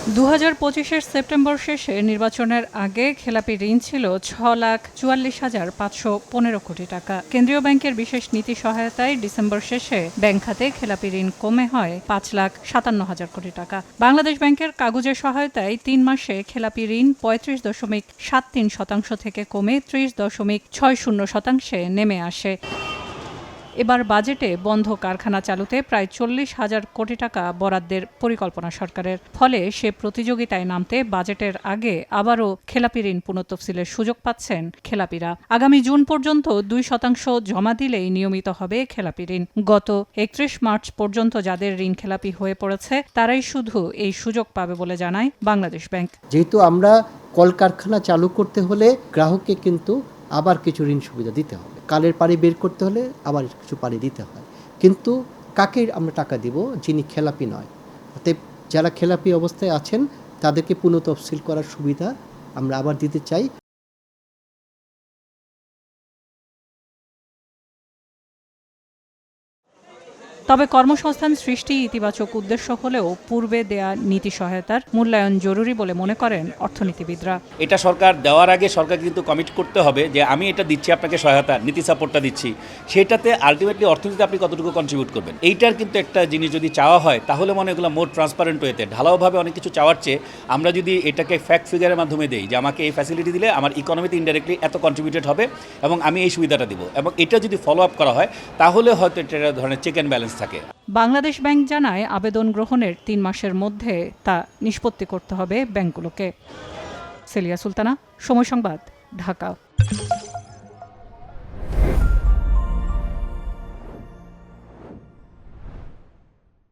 2025-এর September শেষে নির্বাচনের আগে খেলাপি ঋণ ছিল 6,44,515 কোটি টাকা। কেন্দ্রীয় ব্যাংকের বিশেষ নীতি সহায়তায় ডিসেম্বর শেষে ব্যাংক খাতে খেলাপি ঋণ কমে হয় 5,57,000 কোটি টাকা। বাংলাদেশ ব্যাংকের কাগজের সহায়তায় 3 মাসে খেলাপি ঋণ 35.73% থেকে কমে 30.60% নেমে আসে। এবার বাজেটে বন্ধ কারখানা চালুতে প্রায় 40,000 কোটি টাকা বরাদ্দের পরিকল্পনা সরকারের। ফলে সে প্রতিযোগিতায় নামতে বাজেটের আগে আবারও খেলাপি ঋণ পুনঃতফসিলের সুযোগ পাচ্ছেন খেলাপিরা। আগামী জুন পর্যন্ত 2% জমা দিলেই নিয়মিত হবে খেলাপি ঋণ। গত 31 মার্চ পর্যন্ত যাদের ঋণ খেলাপি হয়ে পড়েছে তারাই শুধু এই সুযোগ পাবে বলে জানায় বাংলাদেশ ব্যাংক। যেহেতু আমরা কলকারখানা চালু করতে হলে গ্রাহককে কিন্তু আবার কিছু ঋণ সুবিধা দিতে হবে, কালের পানি বের করতে হলে আবার কিছু পানি দিতে হয়, কিন্তু কাকে আমরা টাকা দিব? যিনি খেলাপি নয়। অতএব যারা খেলাপি অবস্থায় আছেন তাদেরকে পুনঃতফসিল করার সুবিধা আমরা আবার দিতে চাই। তবে কর্মসংস্থান সৃষ্টি ইতিবাচক উদ্দেশ্য হলেও পূর্বে দেয়া নীতি সহায়তার মূল্যায়ন জরুরি বলে মনে করেন অর্থনীতিবিদরা। এটা সরকার দেওয়ার আগে সরকার কিন্তু কমিট করতে হবে যে আমি এটা দিচ্ছি, আপনাকে সহায়তা নীতি সাপোর্টটা দিচ্ছি, সেটাতে আলটিমেটলি অর্থনীতিতে আপনি কতটুকু কন্ট্রিবিউট করবেন। এইটার কিন্তু একটা জিনিস যদি চাওয়া হয় তাহলে মনে এগুলো মোর ট্রান্সপারেন্ট হয়েতে ঢালাওভাবে অনেক কিছু চাওয়ার চেয়ে আমরা যদি এটাকে ফ্যাক্ট ফিগারের মাধ্যমে দেই যে আমাকে এই ফ্যাসিলিটি দিলে আমার ইকোনমিতে ইনডাইরেক্টলি এত কন্ট্রিবিউটেড হবে এবং আমি এই সুবিধাটা দিব, এবং এটা যদি ফলো আপ করা হয় তাহলে হয়তো এটা ধরনের চেক অ্যান্ড ব্যালেন্স থাকে। বাংলাদেশ ব্যাংক জানায় আবেদন গ্রহণের 3 মাসের মধ্যে তা নিষ্পত্তি করতে হবে ব্যাংকগুলোকে। সেলিয়া সুলতানা, সময় সংবাদ, ঢাকা।